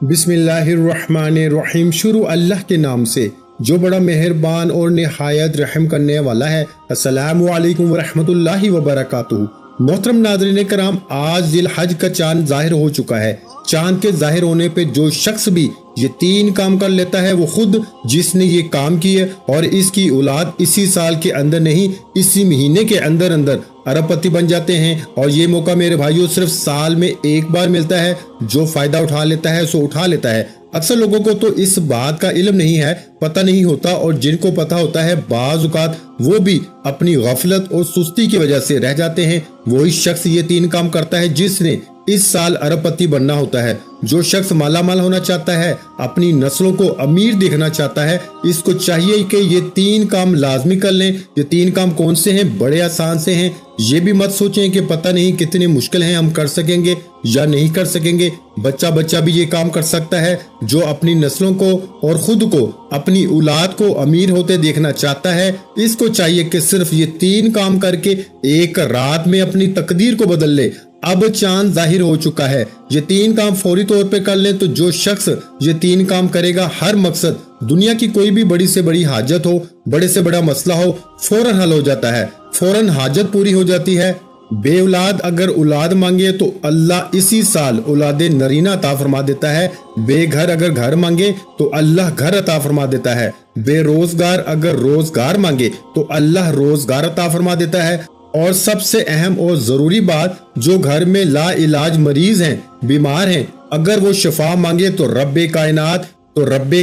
बिस्मिल्लाहिर्रहमानिर्रहीम। शुरू अल्लाह के नाम से जो बड़ा मेहरबान और निहायत रहम करने वाला है। अस्सलामु अलैकुम वरहमतुल्लाहि वबरकातुहू। मोहतरम नाज़रीन कराम, आज ज़िलहज का चांद जाहिर हो चुका है। चांद के जाहिर होने पे जो शख्स भी ये 3 काम कर लेता है, वो खुद जिसने ये काम किए और इसकी औलाद इसी साल के अंदर नहीं, इसी महीने के अंदर अंदर अरबपति बन जाते हैं। और ये मौका मेरे भाइयों सिर्फ साल में एक बार मिलता है। जो फायदा उठा लेता है सो उठा लेता है। अक्सर लोगों को तो इस बात का इल्म नहीं है, पता नहीं होता, और जिनको पता होता है बाज़ औक़ात वो भी अपनी गफलत और सुस्ती की वजह से रह जाते हैं। वही शख्स ये 3 काम करता है जिसने इस साल अरबपति बनना होता है। जो शख्स माला माल होना चाहता है, अपनी नस्लों को अमीर देखना चाहता है, इसको चाहिए कि ये 3 काम लाजमी कर लें। ये 3 काम कौन से हैं? बड़े आसान से हैं। ये भी मत सोचें कि पता नहीं कितने मुश्किल हैं, हम कर सकेंगे या नहीं कर सकेंगे। बच्चा भी ये काम कर सकता है। जो अपनी नस्लों को और खुद को, अपनी औलाद को अमीर होते देखना चाहता है, इसको चाहिए कि सिर्फ ये 3 काम करके एक रात में अपनी तकदीर को बदल ले। अब चांद जाहिर हो चुका है। ये 3 काम फौरी तौर पे कर लें तो जो शख्स ये 3 काम करेगा, हर मकसद, दुनिया की कोई भी बड़ी से बड़ी हाजत हो, बड़े से बड़ा मसला हो, फौरन हल हो जाता है, फौरन हाजत पूरी हो जाती है। बे औलाद अगर औलाद मांगे तो अल्लाह इसी साल औलाद नरीना अता फरमा देता है। बेघर अगर घर मांगे तो अल्लाह घर अता फरमा देता है। बेरोजगार अगर रोजगार मांगे तो अल्लाह रोजगार अता फरमा देता है। और सबसे अहम और जरूरी बात, जो घर में ला इलाज मरीज हैं, बीमार हैं, अगर वो शफा मांगे तो रब्बे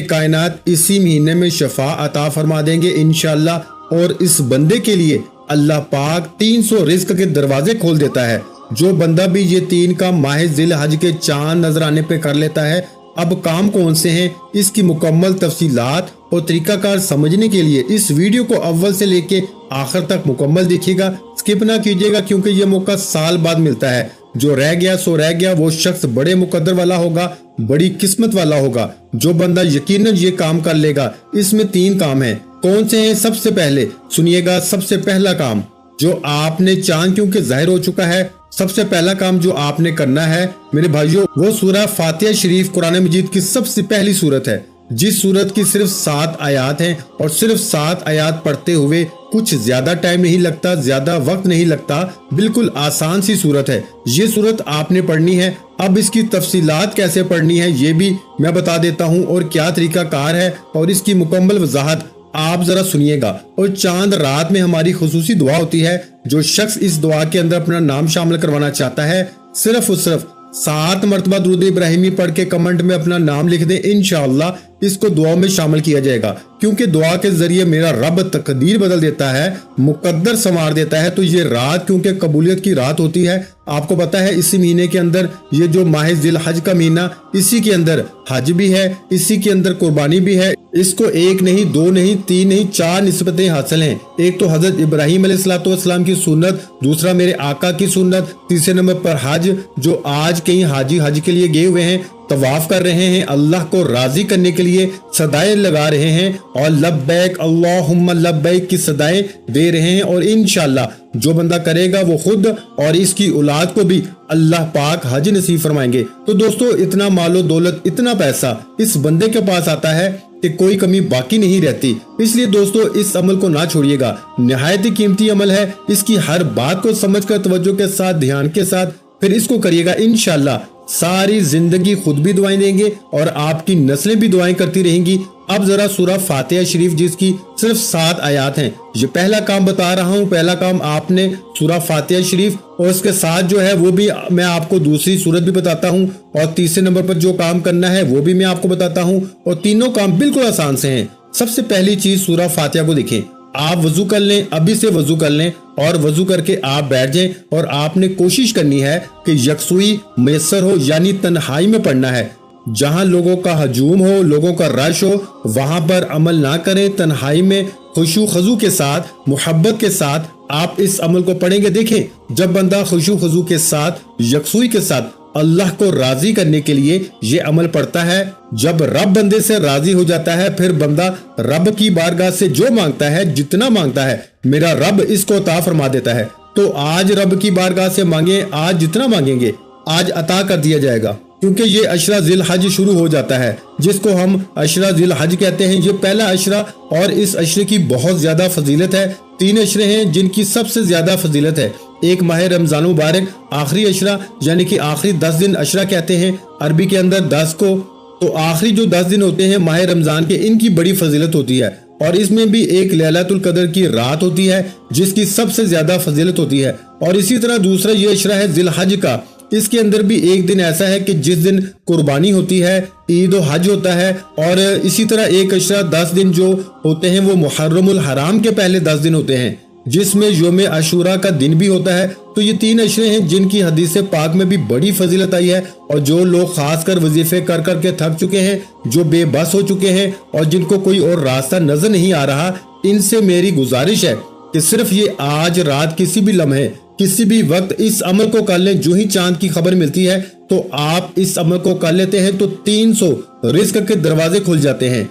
कायनात इसी महीने में शफा अता फरमा देंगे इंशाअल्लाह। और इस बंदे के लिए अल्लाह पाक 300 रिज्क के दरवाजे खोल देता है। जो बंदा भी ये 3 काम माह ज़िलहज के चांद नजर आने पे कर लेता है। अब काम कौन से हैं, इसकी मुकम्मल तफसीलात और तरीकाकार समझने के लिए इस वीडियो को अव्वल से लेके आखिर तक मुकम्मल देखिएगा, स्किप ना कीजिएगा, क्योंकि ये मौका साल बाद मिलता है। जो रह गया सो रह गया। वो शख्स बड़े मुकद्दर वाला होगा, बड़ी किस्मत वाला होगा जो बंदा यकीनन ये काम कर लेगा। इसमें 3 काम हैं। कौन से हैं? सबसे पहले सुनिएगा, सबसे पहला काम जो आपने, चांद क्योंकि जाहिर हो चुका है, सबसे पहला काम जो आपने करना है मेरे भाइयों, वो सूरह फातिहा शरीफ कुरान मजीद की सबसे पहली सूरत है, जिस सूरत की सिर्फ 7 आयात हैं। और सिर्फ 7 आयात पढ़ते हुए कुछ ज्यादा टाइम नहीं लगता, ज्यादा वक्त नहीं लगता, बिल्कुल आसान सी सूरत है। ये सूरत आपने पढ़नी है। अब इसकी तफसीलात कैसे पढ़नी है ये भी मैं बता देता हूँ, और क्या तरीका कार है और इसकी मुकम्मल वजाहत आप जरा सुनिएगा। और चांद रात में हमारी खुसूसी दुआ होती है। जो शख्स इस दुआ के अंदर अपना नाम शामिल करवाना चाहता है, सिर्फ और सिर्फ 7 मरतबा दुरूद इब्राहिमी पढ़ के कमेंट में अपना नाम लिख दे, इंशाअल्लाह इसको दुआ में शामिल किया जाएगा। क्योंकि दुआ के जरिए मेरा रब तकदीर बदल देता है, मुकद्दर संवार देता है। तो ये रात क्योंकि कबूलियत की रात होती है, आपको पता है इसी महीने के अंदर, ये जो माह ज़िलहज का महीना, इसी के अंदर हज भी है, इसी के अंदर कुर्बानी भी है। इसको 1 नहीं, 2 नहीं, 3 नहीं, 4 निस्बतें हासिल हैं। एक तो हजरत इब्राहिम अलैहिस्सलाम की सुन्नत, दूसरा मेरे आका की सुन्नत, तीसरे नंबर पर हज, जो आज कई हाजी हज के लिए गए हुए हैं, तवाफ कर रहे हैं, अल्लाह को राजी करने के लिए सदाएं लगा रहे हैं और लब्बैक अल्लाहुम्मा लब्बैक की सदाएं दे रहे हैं। और इंशाअल्लाह जो बंदा करेगा वो खुद और इसकी औलाद को भी अल्लाह पाक हज नसीब फरमाएंगे। तो दोस्तों, इतना मालो दौलत, इतना पैसा इस बंदे के पास आता है कि कोई कमी बाकी नहीं रहती। इसलिए दोस्तों, इस अमल को ना छोड़िएगा, निहायत ही कीमती अमल है। इसकी हर बात को समझकर, तवज्जो के साथ, ध्यान के साथ फिर इसको करिएगा, इंशाअल्लाह सारी जिंदगी खुद भी दुआएं देंगे और आपकी नस्लें भी दुआएं करती रहेंगी। अब जरा सूरह फातिहा शरीफ, जिसकी सिर्फ 7 आयात हैं, ये पहला काम बता रहा हूँ। पहला काम आपने सूरह फातिहा शरीफ, और इसके साथ जो है वो भी मैं आपको दूसरी सूरत भी बताता हूँ, और तीसरे नंबर पर जो काम करना है वो भी मैं आपको बताता हूँ। और तीनों काम बिल्कुल आसान से हैं। सबसे पहली चीज, सूरह फातिहा को देखें। आप वजू कर लें, अभी से वजू कर लें, और वजू करके आप बैठ जाएं। और आपने कोशिश करनी है कि यकसुई मैसर हो, यानी तन्हाई में पढ़ना है। जहां लोगों का हजूम हो, लोगों का रश हो, वहां पर अमल ना करें। तन्हाई में खुशू खजू के साथ, मोहब्बत के साथ आप इस अमल को पढ़ेंगे। देखें, जब बंदा खुशू खजू के साथ, यकसुई के साथ अल्लाह को राजी करने के लिए ये अमल पढ़ता है, जब रब बंदे से राजी हो जाता है, फिर बंदा रब की बारगाह से जो मांगता है, जितना मांगता है, मेरा रब इसको अता फरमा देता है। तो आज रब की बारगाह से मांगे, आज जितना मांगेंगे आज अता कर दिया जाएगा। क्योंकि ये अशरा ज़िल हज शुरू हो जाता है, जिसको हम अशरा ज़िल हज कहते हैं। ये पहला अशरा और इस अशरे की बहुत ज्यादा फजीलत है। 3 अशरे हैं जिनकी सबसे ज्यादा फजीलत है। एक माह रमजान मुबारक आखिरी अशरा, यानी कि आखिरी 10 दिन अशरा कहते हैं अरबी के अंदर 10 को। तो आखिरी जो 10 दिन होते हैं माह रमजान के, इनकी बड़ी फजीलत होती है और इसमें भी एक लैलतुल कदर की रात होती है जिसकी सबसे ज्यादा फजीलत होती है। और इसी तरह दूसरा ये अशरा है ज़िल हज का। इसके अंदर भी एक दिन ऐसा है कि जिस दिन कुर्बानी होती है, ईद और हज होता है। और इसी तरह एक अशरा 10 दिन जो होते हैं वो मुहर्रमुल हराम के पहले 10 दिन होते हैं, जिसमें यौम अशूरा का दिन भी होता है। तो ये 3 अशरे हैं जिनकी हदीस पाक में भी बड़ी फजीलत आई है। और जो लोग खासकर वजीफे कर कर के थक चुके हैं, जो बेबस हो चुके हैं और जिनको कोई और रास्ता नजर नहीं आ रहा, इनसे मेरी गुजारिश है कि सिर्फ ये आज रात किसी भी लम्हे, किसी भी वक्त इस अमल को कर लें। जो ही चांद की खबर मिलती है तो आप इस अमल को कर लेते हैं तो 300 रिस्क के दरवाजे खुल जाते हैं,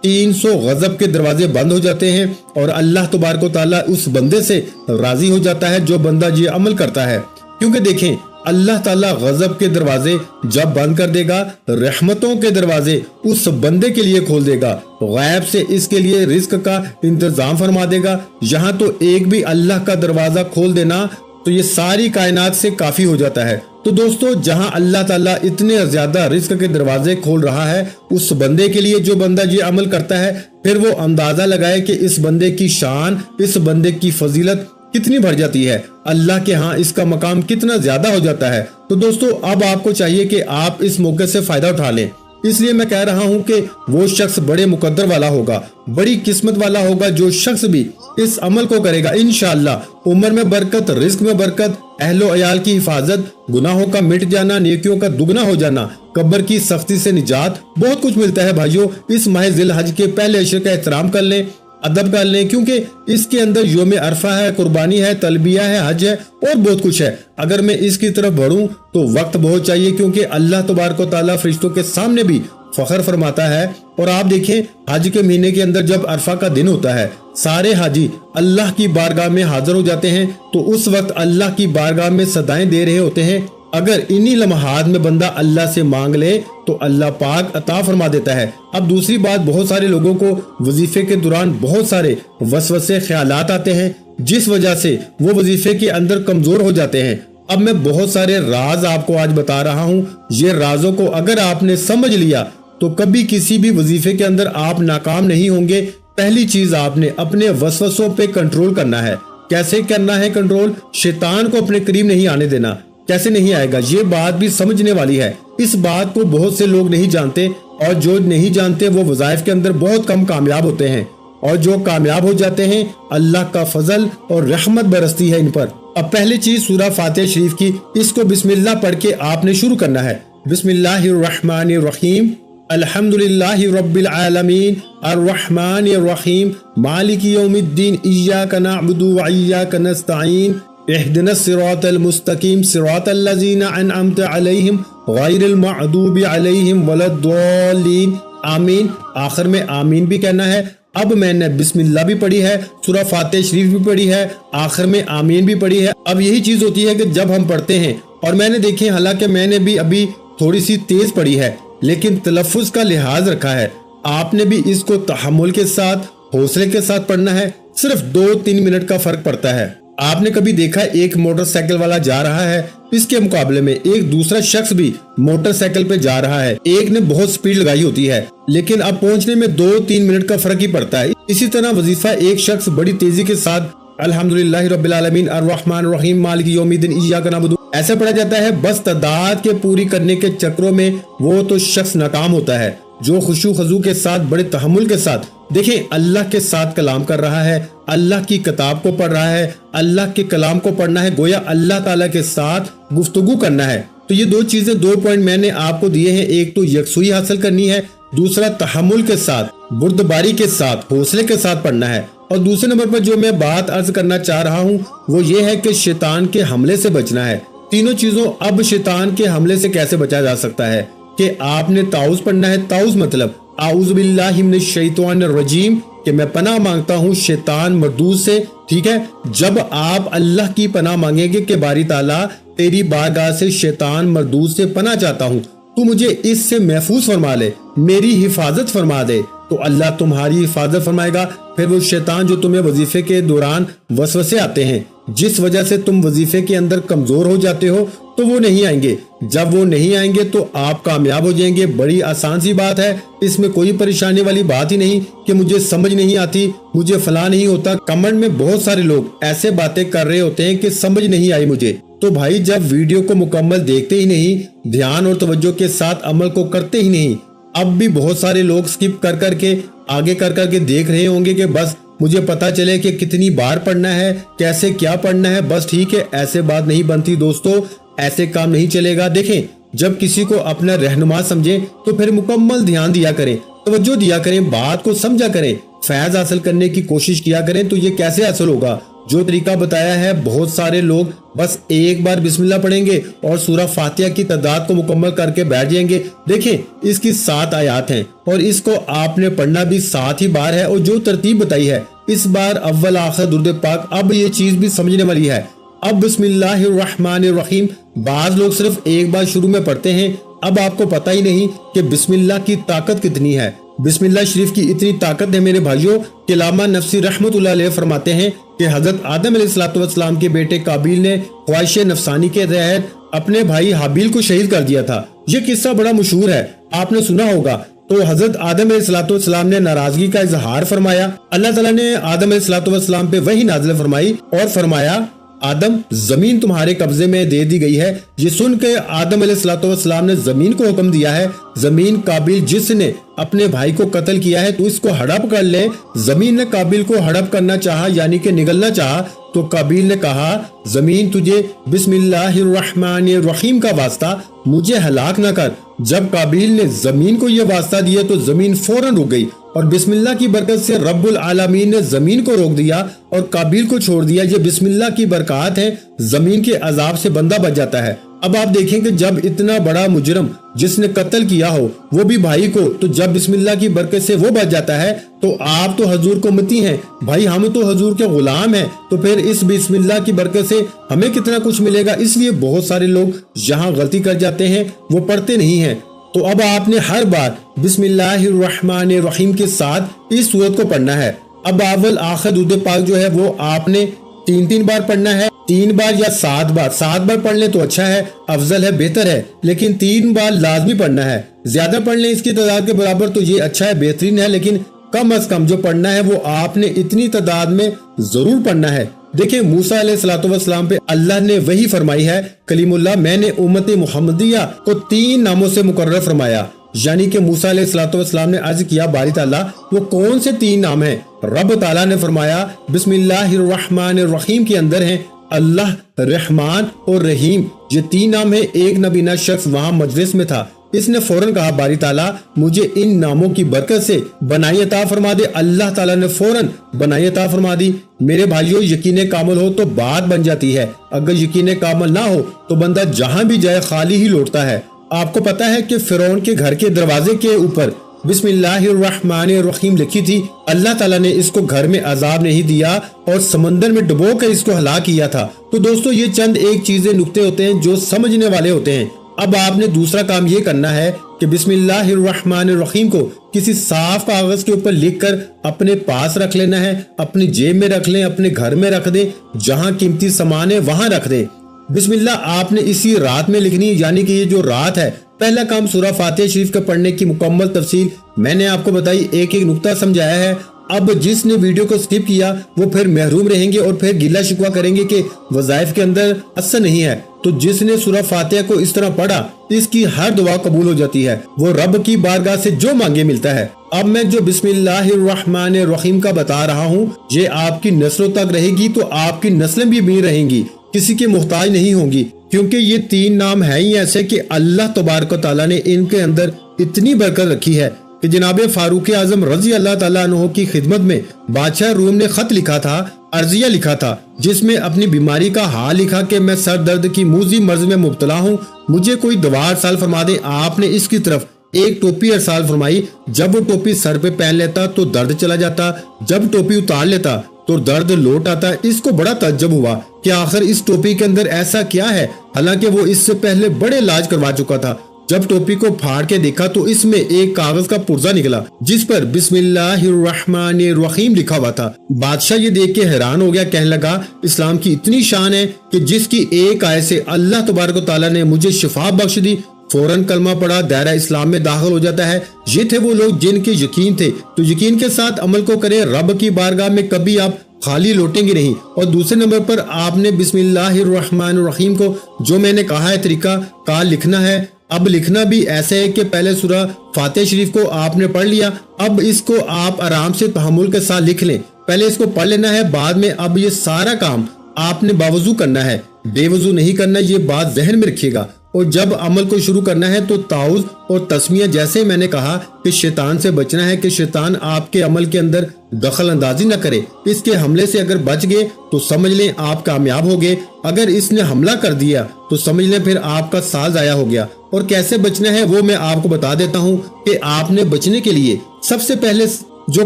300 गजब के दरवाजे बंद हो जाते हैं और अल्लाह तबारक व तआला उस बंदे से राजी हो जाता है जो बंदा ये अमल करता है। क्योंकि देखें, अल्लाह ताला गजब के दरवाजे जब बंद कर देगा, रहमतों के दरवाजे उस बंदे के लिए खोल देगा, गैब से इसके लिए रिस्क का इंतजाम फरमा देगा। यहाँ तो एक भी अल्लाह का दरवाजा खोल देना तो ये सारी कायनात से काफी हो जाता है। तो दोस्तों, जहां अल्लाह ताला इतने ज्यादा रिस्क के दरवाजे खोल रहा है उस बंदे के लिए, जो बंदा ये अमल करता है, फिर वो अंदाजा लगाए कि इस बंदे की शान, इस बंदे की फजीलत कितनी बढ़ जाती है, अल्लाह के यहाँ इसका मकाम कितना ज्यादा हो जाता है। तो दोस्तों, अब आपको चाहिए कि आप इस मौके से फायदा उठा लें। इसलिए मैं कह रहा हूँ कि वो शख्स बड़े मुकद्दर वाला होगा, बड़ी किस्मत वाला होगा जो शख्स भी इस अमल को करेगा। इंशाअल्लाह उम्र में बरकत, रिस्क में बरकत, अहलो अयाल की हिफाजत, गुनाहों का मिट जाना, नेकियों का दुगना हो जाना, कब्र की सख्ती से निजात, बहुत कुछ मिलता है भाइयों। इस माह ज़िल हज के पहले अशरे का एहतराम कर लें, अदब कर लें, क्योंकि इसके अंदर यौम अरफा है, कुर्बानी है, तलबिया है, हज है और बहुत कुछ है। अगर मैं इसकी तरफ बढ़ूं तो वक्त बहुत चाहिए, क्योंकि अल्लाह तबारक व तआला फरिश्तों के सामने भी फख्र फरमाता है। और आप देखें, हज के महीने के अंदर जब अरफा का दिन होता है, सारे हाजी अल्लाह की बारगाह में हाजिर हो जाते हैं। तो उस वक्त अल्लाह की बारगाह में सदाएं दे रहे होते हैं। अगर इन्हीं लम्हात में बंदा अल्लाह से मांग ले तो अल्लाह पाक अता फरमा देता है। अब दूसरी बात, बहुत सारे लोगों को वजीफे के दौरान बहुत सारे वसवसे ख्यालात आते हैं, जिस वजह से वो वजीफे के अंदर कमजोर हो जाते हैं। अब मैं बहुत सारे राज आपको आज बता रहा हूँ। ये राजों को अगर आपने समझ लिया तो कभी किसी भी वजीफे के अंदर आप नाकाम नहीं होंगे। पहली चीज, आपने अपने वसवसों पे कंट्रोल करना है। कैसे करना है कंट्रोल? शैतान को अपने करीब नहीं आने देना। कैसे नहीं आएगा, ये बात भी समझने वाली है। इस बात को बहुत से लोग नहीं जानते, और जो नहीं जानते वो वज़ाइफ के अंदर बहुत कम कामयाब होते हैं, और जो कामयाब हो जाते हैं अल्लाह का फजल और रहमत बरसती है इन पर। अब पहली चीज सूरह फातिहा शरीफ की, इसको बिस्मिल्लाह पढ़ के आपने शुरू करना है। बिस्मिल्लाहिर्रहमानिर्रहीम, अल्हम्दुलिल्लाहि रब्बिल आलमीन, अर्रहमानिर्रहीम, मालिकि यौमिद्दीन, इय्याका नअबुदु व इय्याका नस्तईन, इहदिनस सिरातल मुस्तकीम, सिरातल लज़ीना अनअमता अलैहिम, गैरिल मग़दूबि अलैहिम वलद्दाल्लीन, आमीन। आखिर में आमीन भी कहना है। अब मैंने बिस्मिल्लाह भी पढ़ी है, सूरह फातिहा शरीफ भी पढ़ी है, आखिर में आमीन भी पढ़ी है। अब यही चीज होती है कि जब हम पढ़ते हैं, और मैंने देखी, हालांकि मैंने भी अभी थोड़ी सी तेज पढ़ी है, लेकिन तलफ़्फ़ुज़ का लिहाज रखा है। आपने भी इसको तहम्मुल के साथ, हौसले के साथ पढ़ना है। सिर्फ 2-3 मिनट का फर्क पड़ता है। आपने कभी देखा एक मोटरसाइकिल वाला जा रहा है, इसके मुकाबले में एक दूसरा शख्स भी मोटरसाइकिल पे जा रहा है, एक ने बहुत स्पीड लगाई होती है, लेकिन अब पहुंचने में 2-3 मिनट का फर्क ही पड़ता है। इसी तरह वजीफा एक शख्स बड़ी तेजी के साथ अल्हम्दुलिल्लाहि रब्बिल आलमीन, अर्रहमानिर्रहीम, मालिकि यौमिद्दीन, इय्याका नअबुदु, ऐसा पढ़ा जाता है। बस तादाद के पूरी करने के चक्रों में वो तो शख्स नाकाम होता है जो खुशू खजू के साथ, बड़े तहम्मुल के साथ, देखें, अल्लाह के साथ कलाम कर रहा है, अल्लाह की किताब को पढ़ रहा है। अल्लाह के कलाम को पढ़ना है, गोया अल्लाह ताला के साथ गुफ्तगू करना है। तो ये 2 चीजें, 2 पॉइंट मैंने आपको दिए हैं। एक तो यकसुई हासिल करनी है, दूसरा तहम्मुल के साथ, बुर्दबारी के साथ, हौसले के साथ पढ़ना है। और दूसरे नंबर पर जो मैं बात अर्ज करना चाह रहा हूँ वो ये है कि शैतान के हमले से बचना है। तीनों चीजों, अब शैतान के हमले से कैसे बचा जा सकता है कि आपने ताउज़ पढ़ना है। ताउज़ मतलब आऊज़ु बिल्लाहि मिनश शैतानिर रजीम, कि मैं पनाह मांगता हूँ शैतान मरदूद से। ठीक है, जब आप अल्लाह की पनाह मांगेंगे कि बारी ताला तेरी बारगाह से शैतान मरदूद से पनाह चाहता हूँ, تو مجھے اس سے محفوظ فرما لے، میری حفاظت فرما دے، تو اللہ تمہاری حفاظت فرمائے گا۔ پھر وہ شیطان جو تمہیں وظیفے کے دوران وسوسے آتے ہیں، جس وجہ سے تم وظیفے کے اندر کمزور ہو جاتے ہو، تو وہ نہیں آئیں گے۔ جب وہ نہیں آئیں گے تو آپ کامیاب ہو جائیں گے۔ بڑی آسان سی بات ہے، اس میں کوئی پریشانی والی بات ہی نہیں کہ مجھے سمجھ نہیں آتی، مجھے فلاں نہیں ہوتا۔ کمنٹ میں بہت سارے لوگ ایسے باتیں کر رہے ہوتے ہیں کہ سمجھ نہیں آئی مجھے۔ تو بھائی جب ویڈیو کو مکمل دیکھتے ہی نہیں، دھیان اور توجہ کے ساتھ عمل کو کرتے ہی نہیں، اب بھی بہت سارے لوگ سکپ کر کے آگے کر کے دیکھ رہے ہوں گے کہ بس مجھے پتا چلے کہ کتنی بار پڑھنا ہے، کیسے کیا پڑھنا ہے، بس ٹھیک ہے۔ ایسے بات نہیں بنتی دوستو، ایسے کام نہیں چلے گا۔ دیکھیں، جب کسی کو اپنا رہنما سمجھیں تو پھر مکمل دھیان دیا کریں، توجہ دیا کریں، بات کو سمجھا کریں، فیض حاصل کرنے کی کوشش کیا کریں۔ تو یہ کیسے حاصل ہوگا؟ جو طریقہ بتایا ہے، بہت سارے لوگ بس ایک بار بسم اللہ پڑھیں گے اور سورہ فاتحہ کی تعداد کو مکمل کر کے بیٹھ جائیں گے۔ دیکھیں، اس کی 7 آیات ہیں اور اس کو آپ نے پڑھنا بھی 7 ہی بار ہے، اور جو ترتیب بتائی ہے اس بار اول آخر درود پاک۔ اب یہ چیز بھی سمجھنے والی ہے۔ اب بسم اللہ الرحمن الرحیم بعض لوگ صرف ایک بار شروع میں پڑھتے ہیں، اب آپ کو پتہ ہی نہیں کہ بسم اللہ کی طاقت کتنی ہے۔ بسم اللہ شریف کی اتنی طاقت ہے میرے بھائیوں کہ علامہ نفسی رحمت اللہ علیہ فرماتے ہیں کہ حضرت آدم علیہ السلام کے بیٹے قابیل نے خواہش نفسانی کے تحت اپنے بھائی حابیل کو شہید کر دیا تھا۔ یہ قصہ بڑا مشہور ہے، آپ نے سنا ہوگا۔ تو حضرت آدم علیہ السلام نے ناراضگی کا اظہار فرمایا، اللہ تعالیٰ نے آدم علیہ السلام پہ وحی نازل فرمائی اور فرمایا، آدم زمین تمہارے قبضے میں دے دی گئی ہے۔ یہ سن کے آدم علیہ السلام نے زمین کو حکم دیا ہے، زمین قابیل جس نے اپنے بھائی کو قتل کیا ہے تو اس کو ہڑپ کر لے۔ زمین نے قابیل کو ہڑپ کرنا چاہا، یعنی کہ نگلنا چاہا، تو قابیل نے کہا، زمین تجھے بسم اللہ الرحمن الرحیم کا واسطہ مجھے ہلاک نہ کر۔ جب قابیل نے زمین کو یہ واسطہ دیا تو زمین فوراً رک گئی، اور بسم اللہ کی برکت سے رب العالمین نے زمین کو روک دیا اور قابیل کو چھوڑ دیا۔ یہ بسم اللہ کی برکات ہیں، زمین کے عذاب سے بندہ بچ جاتا ہے۔ اب آپ دیکھیں کہ جب اتنا بڑا مجرم جس نے قتل کیا ہو وہ بھی بھائی کو، تو جب بسم اللہ کی برکت سے وہ بچ جاتا ہے، تو آپ تو حضور کو امتی ہیں بھائی، ہم تو حضور کے غلام ہیں، تو پھر اس بسم اللہ کی برکت سے ہمیں کتنا کچھ ملے گا۔ اس لیے بہت سارے لوگ یہاں غلطی کر جاتے ہیں، وہ پڑھتے نہیں ہیں۔ تو اب آپ نے ہر بار بسم اللہ الرحمن الرحیم کے ساتھ اس سورت کو پڑھنا ہے۔ اب اول آخر درود پاک جو ہے وہ آپ نے 3 بار پڑھنا ہے، 3 بار یا 7 بار۔ 7 بار پڑھ لیں تو اچھا ہے، افضل ہے، بہتر ہے، لیکن 3 بار لازمی پڑھنا ہے۔ زیادہ پڑھ لیں اس کی تعداد کے برابر تو یہ اچھا ہے، بہترین ہے، لیکن کم از کم جو پڑھنا ہے وہ آپ نے اتنی تعداد میں ضرور پڑھنا ہے۔ دیکھیں، موسیٰ علیہ السلام پہ اللہ نے وہی فرمائی ہے، کلیم اللہ، میں نے امت محمدیہ کو 3 ناموں سے مقرر فرمایا، یعنی کہ موسیٰ علیہ السلام نے عرض کیا، باری تعالیٰ وہ کون سے 3 نام ہیں؟ رب تعالیٰ نے فرمایا بسم اللہ الرحمن الرحیم کے اندر ہیں اللہ، رحمان اور رحیم، یہ 3 نام ہیں۔ ایک نبینا شخص وہاں مجلس میں تھا، اس نے فوراً کہا، باری تعالیٰ مجھے ان ناموں کی برکت سے بنائی عطا فرما دے۔ اللہ تعالیٰ نے فوراً بنائی عطا فرما دی۔ میرے بھائیوں، یقین کامل ہو تو بات بن جاتی ہے، اگر یقین کامل نہ ہو تو بندہ جہاں بھی جائے خالی ہی لوٹتا ہے۔ آپ کو پتا ہے کہ فرعون کے گھر کے دروازے کے اوپر بسم اللہ الرحمن الرحیم لکھی تھی، اللہ تعالیٰ نے اس کو گھر میں عذاب نہیں دیا اور سمندر میں ڈبو کر اس کو ہلاک کیا تھا۔ تو دوستو، یہ چند ایک چیزیں نکتے ہوتے ہیں جو سمجھنے والے ہوتے ہیں۔ اب آپ نے دوسرا کام یہ کرنا ہے کہ بسم اللہ الرحمن الرحیم کو کسی صاف کاغذ کے اوپر لکھ کر اپنے پاس رکھ لینا ہے، اپنی جیب میں رکھ لیں، اپنے گھر میں رکھ دیں، جہاں قیمتی سامان ہے وہاں رکھ دیں۔ بسم اللہ آپ نے اسی رات میں لکھنی، یعنی کہ یہ جو رات ہے، پہلا کام سورہ فاتحہ شریف کا پڑھنے کی مکمل تفصیل میں نے آپ کو بتائی، ایک ایک نقطہ سمجھایا ہے۔ اب جس نے ویڈیو کو سکپ کیا وہ پھر محروم رہیں گے اور پھر گلہ شکوہ کریں گے کہ وظائف کے اندر اثر نہیں ہے۔ تو جس نے سورہ فاتحہ کو اس طرح پڑھا، اس کی ہر دعا قبول ہو جاتی ہے، وہ رب کی بارگاہ سے جو مانگے ملتا ہے۔ اب میں جو بسم اللہ الرحمن الرحیم کا بتا رہا ہوں، یہ آپ کی نسلوں تک رہے گی، تو آپ کی نسلیں بھی امیر رہیں گی، کسی کے محتاج نہیں ہوں گی، کیونکہ یہ 3 نام ہیں ہی ایسے کہ اللہ تبارک و تعالیٰ نے ان کے اندر اتنی برکت رکھی ہے کہ جناب فاروق اعظم رضی اللہ تعالیٰ عنہ کی خدمت میں بادشاہ روم نے خط لکھا تھا، عرضیہ لکھا تھا، جس میں اپنی بیماری کا حال لکھا کہ میں سر درد کی موذی مرض میں مبتلا ہوں، مجھے کوئی دوا ارسال فرما دے۔ آپ نے اس کی طرف ایک ٹوپی ارسال فرمائی، جب وہ ٹوپی سر پہ پہن لیتا تو درد چلا جاتا، جب ٹوپی اتار لیتا تو درد لوٹ آتا۔ اس کو بڑا تعجب ہوا کہ آخر اس ٹوپی کے اندر ایسا کیا ہے، حالانکہ وہ اس سے پہلے بڑے علاج کروا چکا تھا۔ जब टोपी को फाड़ के देखा तो इसमें एक कागज का पुर्जा निकला जिस पर बिस्मिल्लाहिर्रहमानिर्रहीम लिखा हुआ था। बादशाह ये देख के हैरान हो गया, कहने लगा इस्लाम की इतनी शान है कि जिसकी एक आयत से अल्लाह तबारक व तआला ने मुझे शिफा बख्श दी। फौरन कलमा पड़ा, दायरा इस्लाम में दाखिल हो जाता है। ये थे वो लोग जिनके यकीन थे, तो यकीन के साथ अमल को करें। रब की बारगाह में कभी आप खाली लौटेंगे नहीं। और दूसरे नंबर पर आपने बिस्मिल्लाहिर्रहमानिर्रहीम को जो मैंने कहा है तरीका का लिखना है। अब लिखना भी ऐसे है कि पहले सूरह फातिहा शरीफ को आपने पढ़ लिया, अब इसको आप आराम से तहम्मुल के साथ लिख लें। पहले इसको पढ़ लेना है, बाद में अब ये सारा काम आपने बावजू करना है, बेवजू नहीं करना, ये बात जहन में रखिएगा। और जब अमल को शुरू करना है तो ताउज़ और तस्मिया, जैसे मैंने कहा कि शैतान से बचना है कि शैतान आपके अमल के अंदर दखल अंदाजी न करे। इसके हमले से अगर बच गए तो समझ लें आप कामयाब हो गए। अगर इसने हमला कर दिया तो समझ लें फिर आपका साल ज़ाया हो गया। और कैसे बचना है वो मैं आपको बता देता हूँ कि आपने बचने के लिए सबसे पहले जो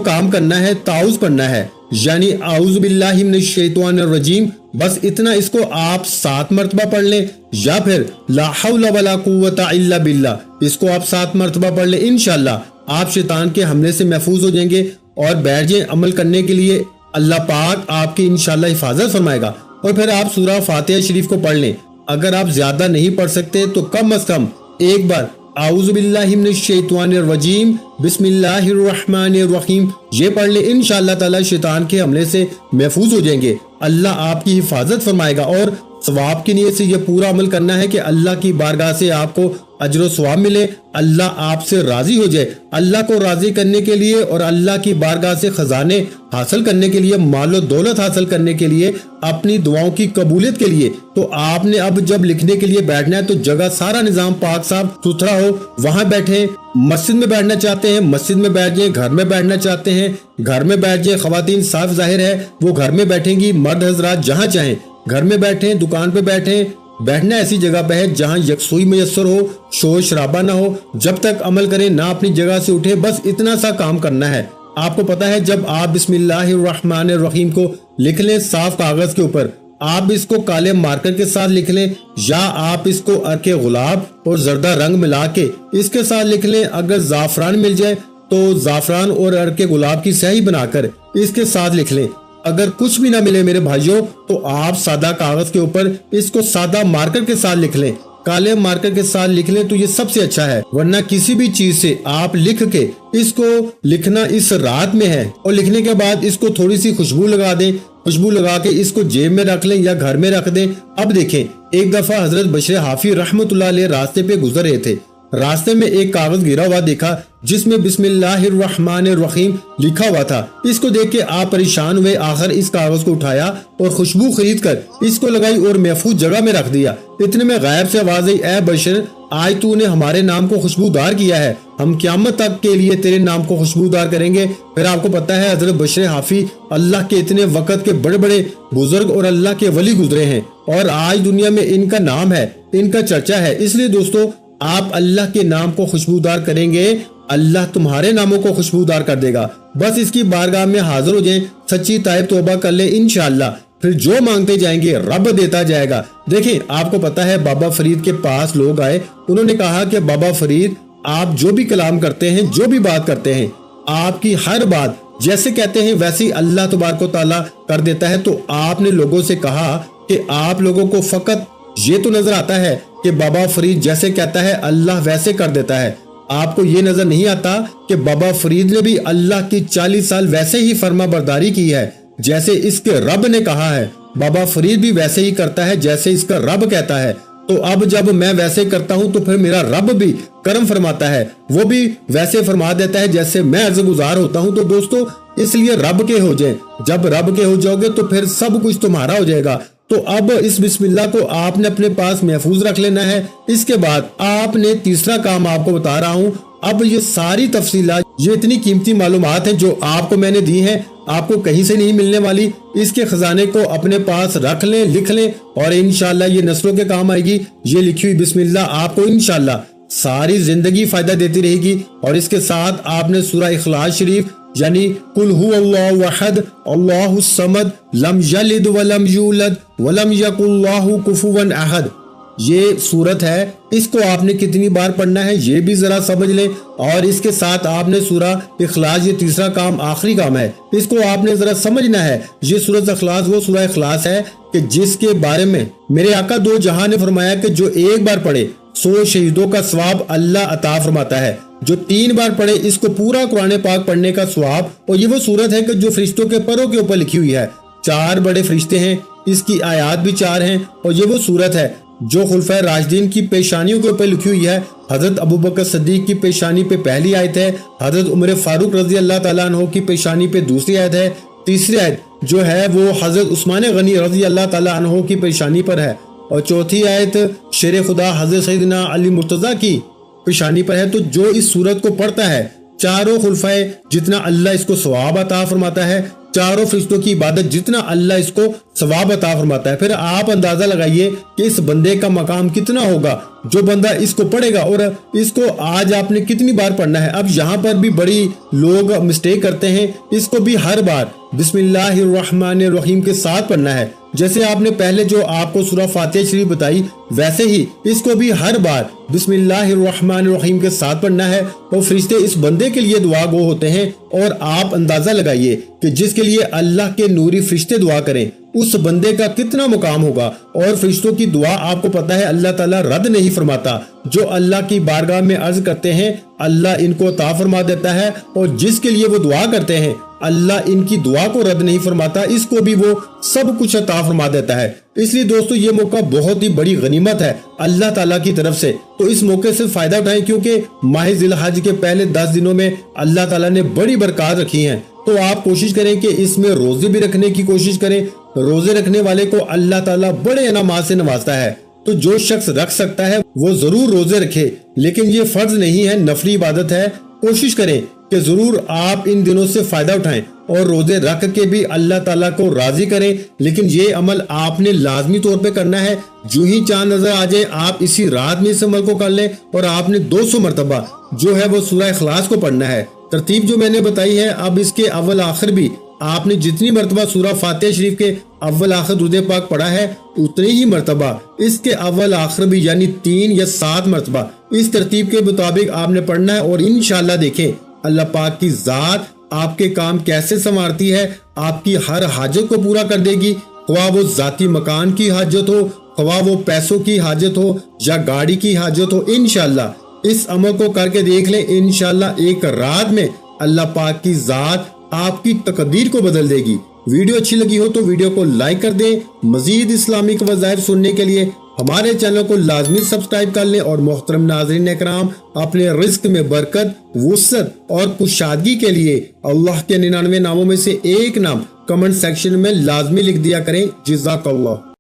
काम करना है ताउज़ पढ़ना है, यानी आऊज़ु बिल्लाहि मिनश शैतानिर रजीम। बस इतना इसको आप 7 मरतबा पढ़ लें, या फिर ला हौला वला कुव्वता इल्ला बिल्लाह, इसको आप 7 मरतबा पढ़ लें। इंशाअल्लाह आप शैतान के हमले से महफूज हो जाएंगे और बैठ जाएं अमल करने के लिए। अल्लाह पाक आपकी इंशाअल्लाह हिफाजत फरमाएगा। और फिर आप सूरह फातिहा शरीफ को पढ़ लें। अगर आप ज्यादा नहीं पढ़ सकते तो कम अज कम एक बार आऊज़ु बिल्लाहि मिनश शैतानिर रजीम बिस्मिल्लाहिर्रहमानिर्रहीम ये पढ़ ले। इंशाअल्लाह ताला शैतान के हमले से महफूज हो जाएंगे। अल्लाह आपकी हिफाजत फरमाएगा। और सवाब की नीयत से ये पूरा अमल करना है कि अल्लाह की बारगाह से आपको अजर व सवाब मिले, अल्लाह आपसे राजी हो जाए। अल्लाह को राजी करने के लिए और अल्लाह की बारगाह से खजाने हासिल करने के लिए, मालो दौलत हासिल करने के लिए, अपनी दुआओं की कबूलियत के लिए, तो आपने अब जब लिखने के लिए बैठना है तो जगह सारा निजाम पाक साफ सुथरा हो, वहां बैठे। मस्जिद में बैठना चाहते हैं मस्जिद में बैठ जाए, घर में बैठना चाहते हैं घर में बैठ जाए। खवातीन साफ जाहिर है वो घर में बैठेंगी, मर्द हजरात जहाँ चाहें घर में बैठे, दुकान पे बैठे। बैठना ऐसी जगह पे है जहाँ यकसुई मयसर हो, शोर शराबा ना हो। जब तक अमल करें ना अपनी जगह से उठे, बस इतना सा काम करना है। आपको पता है जब आप बिस्मिल्लाहिर्रहमानिर्रहीम को लिख लें साफ कागज के ऊपर, आप इसको काले मार्कर के साथ लिख लें, या आप इसको अर्के गुलाब और जर्दा रंग मिला के इसके साथ लिख लें। अगर जाफरान मिल जाए तो जाफरान और अर्के गुलाब की स्याही बनाकर इसके साथ लिख लें। अगर कुछ भी ना मिले मेरे भाइयों तो आप सादा कागज के ऊपर इसको सादा मार्कर के साथ लिख लें, काले मार्कर के साथ लिख लें तो ये सबसे अच्छा है। वरना किसी भी चीज से आप लिख के इसको लिखना इस रात में है और लिखने के बाद इसको थोड़ी सी खुशबू लगा दें, खुशबू लगा के इसको जेब में रख लें या घर में रख दें। अब देखें, एक दफा हजरत बशर हाफी रहमतुल्लाह अलैह रास्ते पे गुजर रहे थे। रास्ते में एक कागज गिरा हुआ देखा जिसमें बिस्मिल्लाहिर्रहमानिर्रहीम लिखा हुआ था। इसको देख के आप परेशान हुए। आखिर इस कागज को उठाया और खुशबू खरीद कर इसको लगाई और महफूज जगह में रख दिया। इतने में गायब से आवाज आई, ए बशर, आज तूने हमारे नाम को खुशबूदार किया है, हम क़यामत तक के लिए तेरे नाम को खुशबूदार करेंगे। फिर आपको पता है हजरत बशर हाफी अल्लाह के इतने वक्त के बड़े बड़े बुजुर्ग और अल्लाह के वली गुजरे हैं और आज दुनिया में इनका नाम है, इनका चर्चा है। इसलिए दोस्तों आप अल्लाह के नाम को खुशबूदार करेंगे, अल्लाह तुम्हारे नामों को खुशबूदार कर देगा। बस इसकी बारगाह में हाजिर हो जाएं, सच्ची ताइब तौबा कर ले, इंशाअल्लाह फिर जो मांगते जाएंगे रब देता जाएगा। देखिए आपको पता है बाबा फरीद के पास लोग आए, उन्होंने कहा कि बाबा फरीद आप जो भी कलाम करते हैं, जो भी बात करते हैं, आपकी हर बात जैसे कहते हैं वैसे ही अल्लाह तबारक व तआला कर देता है। तो आपने लोगों से कहा कि आप लोगों को फकत ये तो नजर आता है कि बाबा फरीद जैसे कहता है अल्लाह वैसे कर देता है, आपको ये नजर नहीं आता कि बाबा फरीद ने भी अल्लाह की 40 साल वैसे ही फर्मा बरदारी की है जैसे इसके रब ने कहा है। बाबा फरीद भी वैसे ही करता है जैसे इसका रब कहता है। तो अब जब मैं वैसे करता हूँ तो फिर मेरा रब भी करम फरमाता है, वो भी वैसे फरमा देता है जैसे मैं अर्ज़ गुजार होता हूँ। तो दोस्तों इसलिए रब के हो जाए, जब रब के हो जाओगे तो फिर सब कुछ तुम्हारा हो जाएगा। तो अब इस बिस्मिल्लाह को आपने अपने पास महफूज रख लेना है। इसके बाद आपने तीसरा काम आपको बता रहा हूँ। अब ये सारी तफसीलात, ये इतनी कीमती मालूमात हैं जो आपको मैंने दी हैं, आपको कहीं से नहीं मिलने वाली। इसके खजाने को अपने पास रख लें, लिख लें और इंशाअल्लाह ये नस्लों के काम आएगी। ये लिखी हुई बिस्मिल्लाह आपको इंशाअल्लाह सारी जिंदगी फायदा देती रहेगी। और इसके साथ आपने सूरह इखलास शरीफ यानी कुल हुवल्लाहु अहद अल्लाहुस समद लम यलिद वलम यूलद वलम यकुल लहू कुफुवन अहद, یہ صورت ہے اس کو آپ نے کتنی بار پڑھنا ہے یہ بھی ذرا سمجھ لیں، اور اس کے ساتھ آپ نے سورہ اخلاص، یہ تیسرا کام آخری کام ہے، اس کو آپ نے ذرا سمجھنا ہے۔ یہ سورۃ اخلاص وہ سورہ اخلاص ہے کہ جس کے بارے میں میرے آقا دو جہاں نے فرمایا کہ جو ایک بار پڑھے 100 شہیدوں کا ثواب اللہ عطا فرماتا ہے، جو 3 بار پڑھے اس کو پورا قرآن پاک پڑھنے کا ثواب۔ اور یہ وہ صورت ہے کہ جو فرشتوں کے پروں کے اوپر لکھی ہوئی ہے، 4 بڑے فرشتے ہیں، اس کی آیات بھی 4 ہیں، اور یہ وہ صورت ہے جو خلفائے راشدین کی پیشانیوں کے اوپر لکھی ہوئی ہے۔ حضرت ابوبکر صدیق کی پیشانی پہ پہلی آیت ہے، حضرت عمر فاروق رضی اللہ تعالیٰ عنہ کی پیشانی پہ دوسری آیت ہے، تیسری آیت جو ہے وہ حضرت عثمان غنی رضی اللہ تعالیٰ عنہ کی پیشانی پر ہے، اور چوتھی آیت شیر خدا حضرت سیدنا علی مرتضیٰ کی پیشانی پر ہے۔ تو جو اس سورت کو پڑھتا ہے، چاروں خلفائے جتنا اللہ اس کو ثواب عطا فرماتا ہے، چاروں فرشتوں کی عبادت جتنا اللہ اس کو ثواب عطا فرماتا ہے، پھر آپ اندازہ لگائیے کہ اس بندے کا مقام کتنا ہوگا جو بندہ اس کو پڑھے گا، اور اس کو آج آپ نے کتنی بار پڑھنا ہے۔ اب یہاں پر بھی بڑی لوگ مسٹیک کرتے ہیں، اس کو بھی ہر بار بسم اللہ الرحمن الرحیم کے ساتھ پڑھنا ہے۔ جیسے آپ نے پہلے جو آپ کو سورہ فاتحہ شریف بتائی، ویسے ہی اس کو بھی ہر بار بسم اللہ الرحمن الرحیم کے ساتھ پڑھنا ہے، اور فرشتے اس بندے کے لیے دعا گو ہوتے ہیں، اور آپ اندازہ لگائیے کہ جس کے لیے اللہ کے نوری فرشتے دعا کریں اس بندے کا کتنا مقام ہوگا۔ اور فرشتوں کی دعا آپ کو پتا ہے اللہ تعالیٰ رد نہیں فرماتا، جو اللہ کی بارگاہ میں عرض کرتے ہیں اللہ ان کو عطا فرما دیتا ہے، اور جس کے لیے وہ دعا کرتے ہیں اللہ ان کی دعا کو رد نہیں فرماتا، اس کو بھی وہ سب کچھ عطا فرما دیتا ہے۔ اس لیے دوستو یہ موقع بہت ہی بڑی غنیمت ہے اللہ تعالیٰ کی طرف سے، تو اس موقع سے فائدہ اٹھائیں، کیونکہ ماہ ذی الحج کے پہلے 10 دنوں میں اللہ تعالیٰ نے بڑی برکات رکھی ہیں۔ تو آپ کوشش کریں کہ اس میں روزے بھی رکھنے کی کوشش کریں، روزے رکھنے والے کو اللہ تعالیٰ بڑے انعامات سے نوازتا ہے۔ تو جو شخص رکھ سکتا ہے وہ ضرور روزے رکھے، لیکن یہ فرض نہیں ہے، نفلی عبادت ہے۔ کوشش کریں کہ ضرور آپ ان دنوں سے فائدہ اٹھائیں اور روزے رکھ کے بھی اللہ تعالیٰ کو راضی کریں، لیکن یہ عمل آپ نے لازمی طور پہ کرنا ہے۔ جو ہی چاند نظر آ جائے آپ اسی رات میں اس عمل کو کر لیں، اور آپ نے 200 مرتبہ جو ہے وہ سورہ اخلاص کو پڑھنا ہے۔ ترتیب جو میں نے بتائی ہے، اب اس کے اول آخر بھی آپ نے جتنی مرتبہ سورہ فاتحہ شریف کے اول آخر درود پاک پڑھا ہے اتنی ہی مرتبہ اس کے اول آخر بھی، یعنی 3 یا 7 مرتبہ اس ترتیب کے مطابق آپ نے پڑھنا ہے، اور انشاءاللہ دیکھیں اللہ پاک کی ذات آپ کے کام کیسے سنوارتی ہے، آپ کی ہر حاجت کو پورا کر دے گی، خواہ وہ ذاتی مکان کی حاجت ہو، خواہ وہ پیسوں کی حاجت ہو یا گاڑی کی حاجت ہو۔ انشاءاللہ اس عمل کو کر کے دیکھ لیں، انشاءاللہ ایک رات میں اللہ پاک کی ذات آپ کی تقدیر کو بدل دے گی۔ ویڈیو اچھی لگی ہو تو ویڈیو کو لائک کر دیں، مزید اسلامک وظائف سننے کے لیے ہمارے چینل کو لازمی سبسکرائب کر لیں، اور محترم ناظرین اکرام اپنے رزق میں برکت، وسعت اور کشادگی کے لیے اللہ کے 99 ناموں میں سے ایک نام کمنٹ سیکشن میں لازمی لکھ دیا کریں۔ جزاک اللہ۔